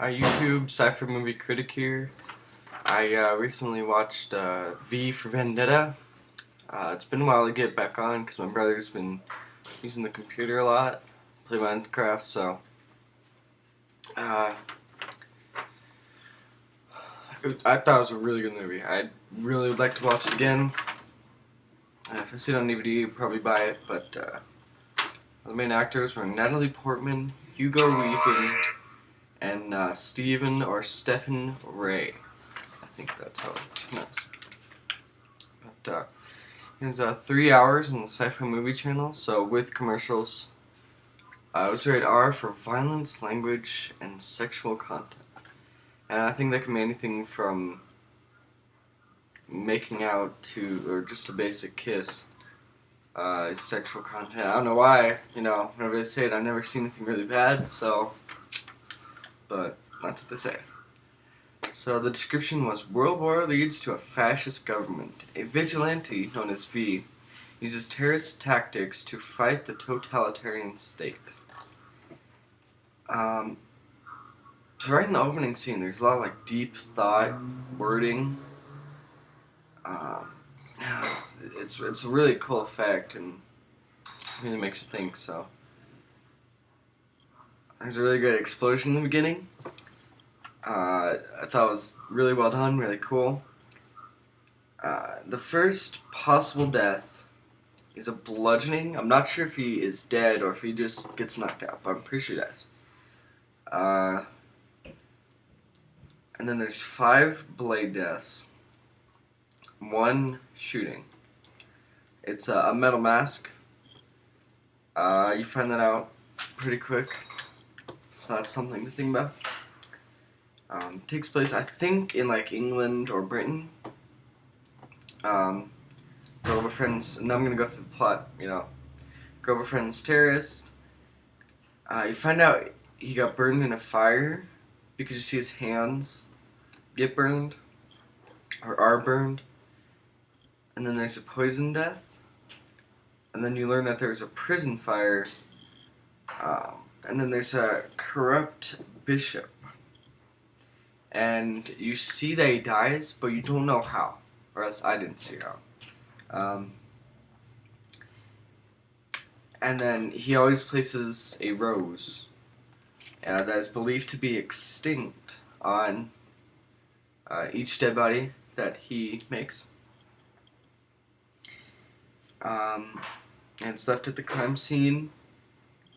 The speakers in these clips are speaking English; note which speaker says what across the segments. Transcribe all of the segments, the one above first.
Speaker 1: Hi YouTube, Cypher Movie Critic here. I recently watched V for Vendetta. It's been a while to get back on because my brother's been using the computer a lot, play Minecraft, so uh, I thought it was a really good movie. I really would like to watch it again. If I see it on DVD, I'd probably buy it, but the main actors were Natalie Portman, Hugo Weaving, and Stephen Ray. I think that's how it's pronounced. But it was 3 hours on the Sci-Fi Movie Channel, so with commercials. It was rated R for violence, language, and sexual content. And I think that can be anything from making out to, or just a basic kiss, sexual content. I don't know why, whenever they say it, I've never seen anything really bad, so, but that's what they say. So the description was, World War leads to a fascist government. A vigilante, known as V, uses terrorist tactics to fight the totalitarian state. So right in the opening scene, there's a lot of deep thought wording. It's a really cool effect and really makes you think. So there's a really good explosion in the beginning. I thought it was really well done, really cool. The first possible death is a bludgeoning. I'm not sure if he is dead or if he just gets knocked out, but I'm pretty sure he dies. And then there's 5 blade deaths, 1 shooting. It's a metal mask. You find that out pretty quick, so that's something to think about. It takes place, I think, in England or Britain. Girl befriends, and now I'm gonna go through the plot. Girl befriends terrorist. You find out he got burned in a fire because you see his hands get burned or are burned. And then there's a poison death. And then you learn that there's a prison fire. And then there's a corrupt bishop. And you see that he dies, but you don't know how. Or else I didn't see how. And then he always places a rose that is believed to be extinct on each dead body that he makes. And it's left at the crime scene.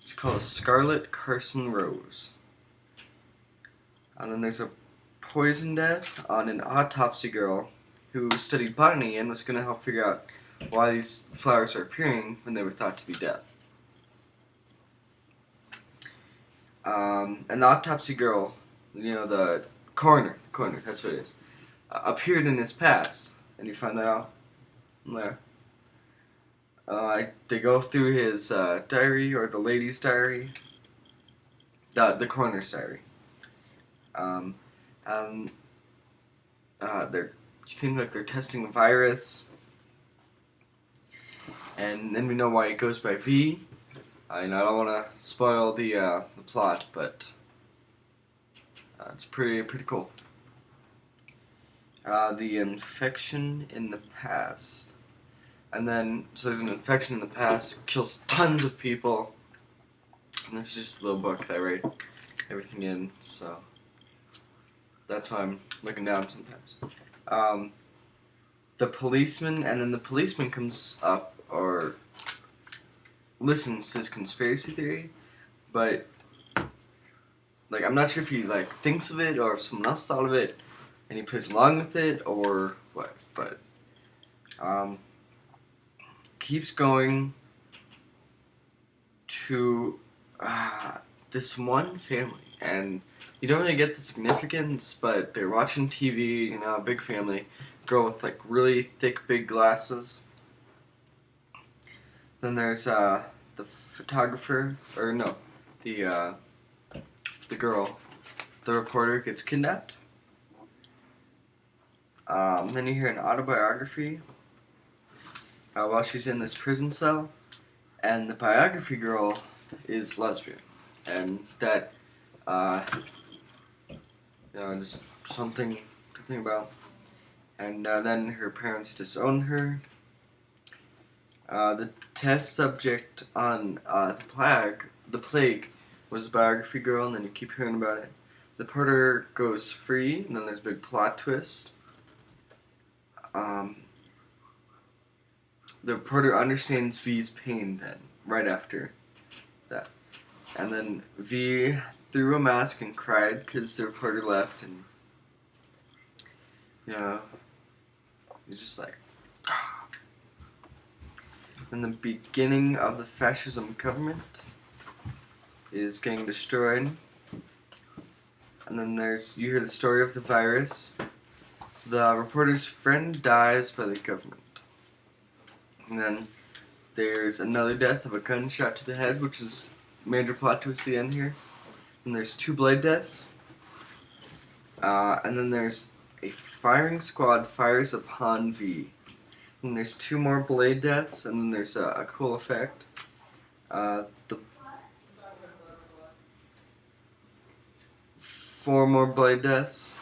Speaker 1: It's called a Scarlet Carson Rose. And then there's a poison death on an autopsy girl who studied botany and was going to help figure out why these flowers are appearing when they were thought to be dead. And the autopsy girl, the coroner, that's what it is, appeared in his past, and you find that out there. They go through his diary, or the lady's diary, the coroner's diary. You think they're testing the virus, and then we know why it goes by V. I don't want to spoil the plot, but it's pretty cool. The infection in the past. And then, so there's an infection in the past, kills tons of people. And it's just a little book that I write everything in, so that's why I'm looking down sometimes. The policeman, and then the policeman comes up, or listens to this conspiracy theory, but I'm not sure if he thinks of it, or if someone else thought of it, and he plays along with it, or what, but keeps going to this one family, and you don't really get the significance, but they're watching TV, a big family, girl with really thick, big glasses. Then there's the photographer, or no, the girl, the reporter gets kidnapped. Then you hear an autobiography while she's in this prison cell, and the biography girl is lesbian, and that just something to think about. And then her parents disown her. The test subject on the plague was a biography girl, and then you keep hearing about it. The reporter goes free, and then there's a big plot twist. The reporter understands V's pain then, right after that. And then V threw a mask and cried because the reporter left, and he's just like, and the beginning of the fascism government is getting destroyed. And then you hear the story of the virus. The reporter's friend dies by the government. And then there's another death of a gunshot to the head, which is a major plot twist at the end here. And there's 2 blade deaths. And then there's a firing squad fires upon V. And there's 2 more blade deaths, and then there's a cool effect. The 4 more blade deaths,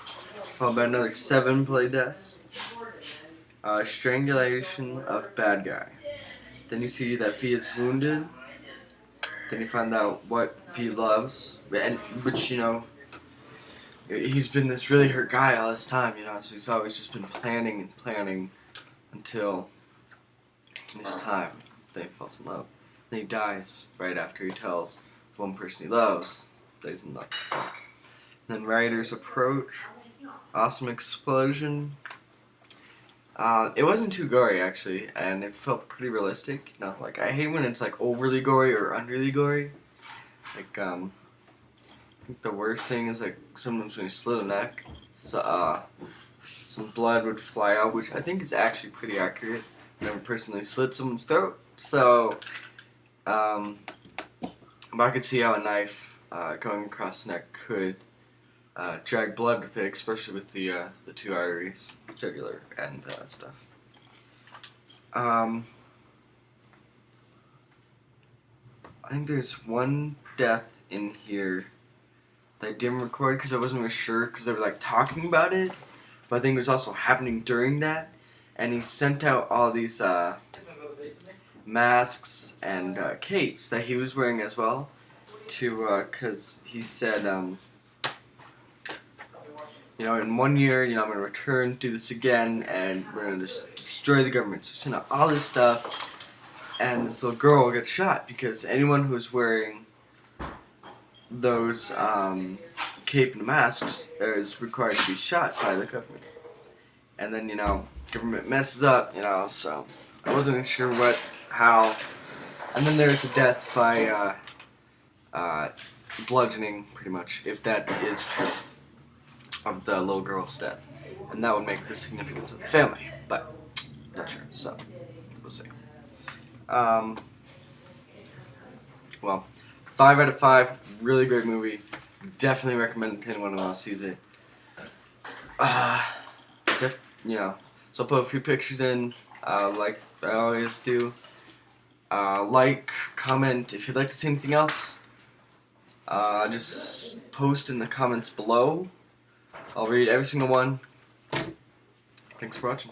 Speaker 1: followed by another 7 blade deaths. Strangulation of bad guy. Then you see that V is wounded. Then you find out what V loves, and which he's been this really hurt guy all this time, so he's always just been planning and planning until this time that he falls in love. Then he dies right after he tells the one person he loves that he's in love. So. Then Rider's approach, awesome explosion. It wasn't too gory actually, and it felt pretty realistic. Like I hate when it's like overly gory or underly gory. Like I think the worst thing is like sometimes when you slit a neck, some blood would fly out, which I think is actually pretty accurate. I never personally slit someone's throat, so but I could see how a knife going across the neck could drag blood with it, especially with the 2 arteries, jugular and stuff. I think there's 1 death in here that I didn't record because I wasn't really sure because they were like talking about it, but I think it was also happening during that, and he sent out all these masks and capes that he was wearing as well to because he said in 1 year, I'm going to return, do this again, and we're going to just destroy the government. So send out all this stuff, and this little girl gets shot because anyone who's wearing those cape and masks is required to be shot by the government. And then, government messes up, so I wasn't really sure how. And then there's a death by bludgeoning, pretty much, if that is true, of the little girl's death. And that would make the significance of the family, but not sure, so we'll see. Well, 5 out of 5, really great movie. Definitely recommend it to anyone who else sees it. So I'll put a few pictures in, like I always do. Like, comment if you'd like to see anything else. Just post in the comments below. I'll read every single one. Thanks for watching.